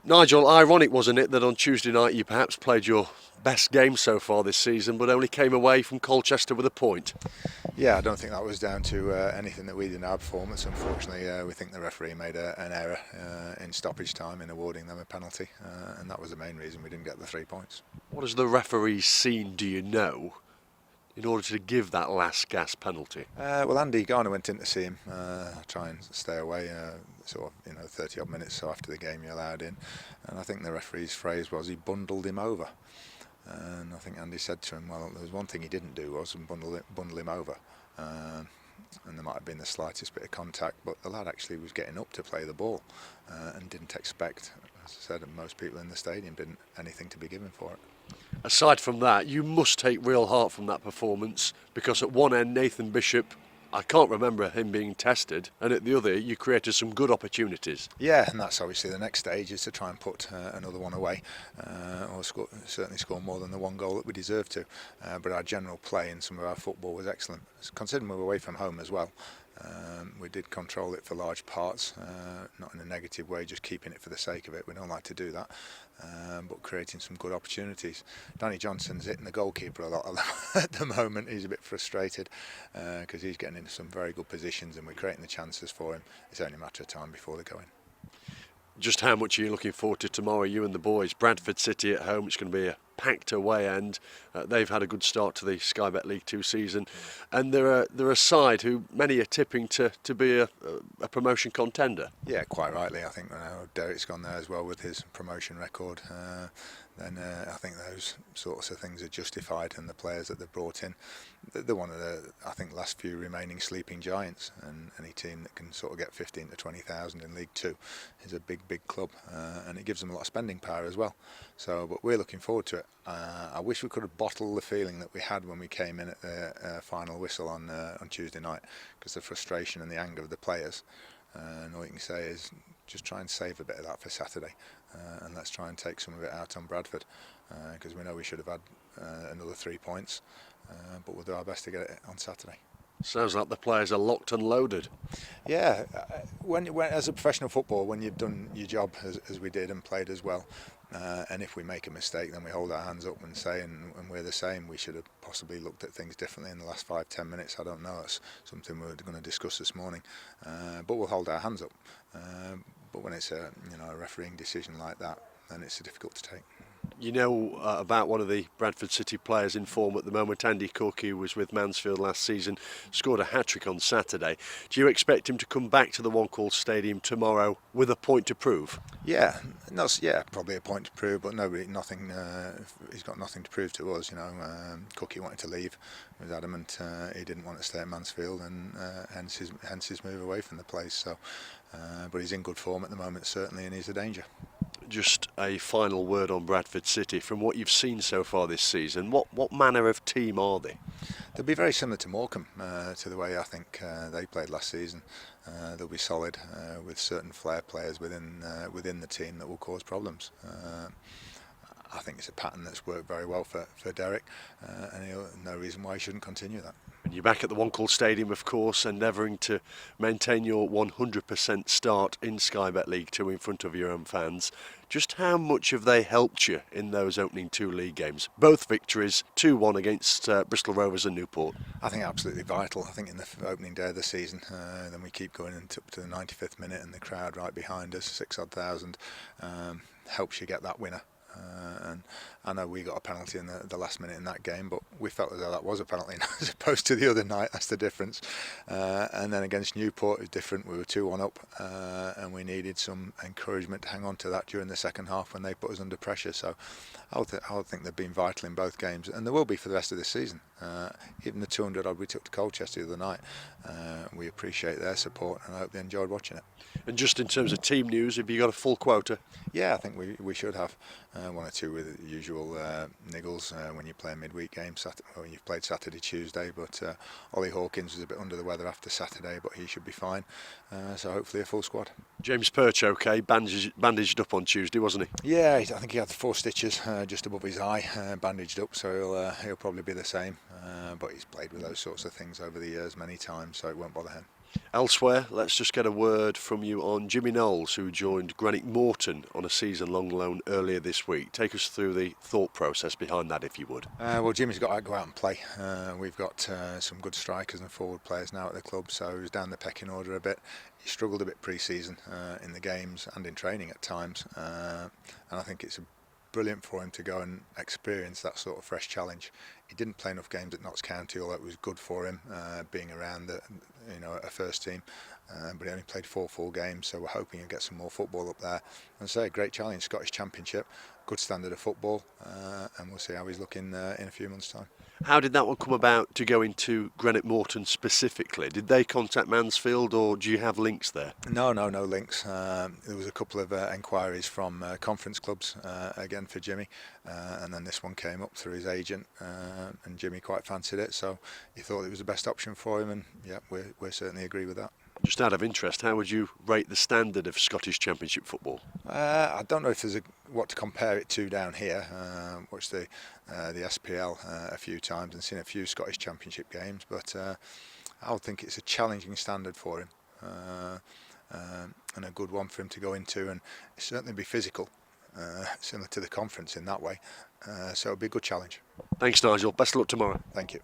Nigel, ironic wasn't it that on Tuesday night you perhaps played your best game so far this season but only came away from Colchester with a point? Yeah, I don't think that was down to anything that we did in our performance. Unfortunately, we think the referee made an error in stoppage time in awarding them a penalty, and that was the main reason we didn't get the 3 points. What has the referee seen, do you know, in order to give that last gasp penalty? Well, Andy Garner went in to see him, try and stay away, 30 odd minutes so after the game you're allowed in, and I think the referee's phrase was he bundled him over. And I think Andy said to him, well, there was one thing he didn't do was bundle him over. And there might have been the slightest bit of contact, but the lad actually was getting up to play the ball and didn't expect, as I said, and most people in the stadium didn't anything to be given for it. Aside from that, you must take real heart from that performance, because at one end Nathan Bishop, I can't remember him being tested, and at the other you created some good opportunities. Yeah, and that's obviously the next stage, is to try and put another one away, or certainly score more than the one goal that we deserved to. But our general play and some of our football was excellent, considering we were away from home as well. We did control it for large parts, not in a negative way, just keeping it for the sake of it. We don't like to do that, but creating some good opportunities. Danny Johnson's hitting the goalkeeper a lot at the moment. He's a bit frustrated because he's getting into some very good positions and we're creating the chances for him. It's only a matter of time before they go in. Just how much are you looking forward to tomorrow, you and the boys? Bradford City at home, it's going to be a packed away end. They've had a good start to the Sky Bet League 2 season, and they're a side who many are tipping to be a promotion contender. Yeah, quite rightly. I think Derek's gone there as well with his promotion record. Then I think those sorts of things are justified, and the players that they've brought in, they're one of the, I think, last few remaining sleeping giants, and any team that can sort of get 15 to 20,000 in League 2 is a big club, and it gives them a lot of spending power as well. So, but we're looking forward to it. I wish we could have bottled the feeling that we had when we came in at the final whistle on Tuesday night, because the frustration and the anger of the players. And all you can say is just try and save a bit of that for Saturday, and let's try and take some of it out on Bradford, because we know we should have had another 3 points, but we'll do our best to get it on Saturday. Sounds like the players are locked and loaded. Yeah, when as a professional footballer, when you've done your job as we did and played as well, and if we make a mistake, then we hold our hands up and say, and we're the same, we should have possibly looked at things differently in the last 5-10 minutes. I don't know, that's something we're going to discuss this morning, but we'll hold our hands up. But when it's a refereeing decision like that, then it's difficult to take. You know about one of the Bradford City players in form at the moment, Andy Corky, who was with Mansfield last season, scored a hat-trick on Saturday. Do you expect him to come back to the One Call Stadium tomorrow with a point to prove? Yeah, probably a point to prove, but nothing. He's got nothing to prove to us. Corky wanted to leave. He was adamant he didn't want to stay at Mansfield, and hence his move away from the place. So, but he's in good form at the moment, certainly, and he's a danger. Just a final word on Bradford City. From what you've seen so far this season, what manner of team are they? They'll be very similar to Morecambe, to the way I think they played last season. They'll be solid with certain flair players within the team that will cause problems. I think it's a pattern that's worked very well for Derek, and no reason why he shouldn't continue that. And you're back at the One Call Stadium, of course, endeavouring to maintain your 100% start in Sky Bet League 2 in front of your own fans. Just how much have they helped you in those opening 2 league games? Both victories, 2-1 against Bristol Rovers and Newport. I think absolutely vital. I think in the opening day of the season, then we keep going up to the 95th minute, and the crowd right behind us, 6,000 odd, helps you get that winner. And I know we got a penalty in the last minute in that game, but we felt as though that was a penalty as opposed to the other night. That's the difference. And then against Newport it was different. We were 2-1 up, and we needed some encouragement to hang on to that during the second half when they put us under pressure. So I would think they've been vital in both games, and they will be for the rest of this season. Even the 200 odd we took to Colchester the other night, we appreciate their support, and I hope they enjoyed watching it. And just in terms of team news, have you got a full quota? Yeah, I think we should have one or two with the usual niggles when you play a midweek game, or you've played Saturday, Tuesday, but Ollie Hawkins was a bit under the weather after Saturday, but he should be fine, so hopefully a full squad. James Perch okay, bandaged up on Tuesday, wasn't he? Yeah, I think he had 4 stitches just above his eye, bandaged up, so he'll probably be the same, but he's played with those sorts of things over the years many times, so it won't bother him. Elsewhere, let's just get a word from you on Jimmy Knowles, who joined Granite Morton on a season-long loan earlier this week. Take us through the thought process behind that, if you would. Well, Jimmy's got to go out and play. We've got some good strikers and forward players now at the club, so he's down the pecking order a bit. He struggled a bit pre-season in the games and in training at times, and I think it's brilliant for him to go and experience that sort of fresh challenge. He didn't play enough games at Notts County, although it was good for him being around a first team, but he only played four full games, so we're hoping he'll get some more football up there. And say, a great challenge, Scottish Championship, good standard of football, and we'll see how he's looking in a few months' time. How did that one come about to go into Granite Morton specifically? Did they contact Mansfield, or do you have links there? No links. There was a couple of enquiries from conference clubs again for Jimmy, and then this one came up through his agent, and Jimmy quite fancied it, so he thought it was the best option for him, and yeah, we certainly agree with that. Just out of interest, how would you rate the standard of Scottish Championship football? I don't know if there's what to compare it to down here. Watched the SPL a few times and seen a few Scottish Championship games, but I would think it's a challenging standard for him, and a good one for him to go into, and certainly be physical, similar to the conference in that way. So it'll be a good challenge. Thanks, Nigel. Best of luck tomorrow. Thank you.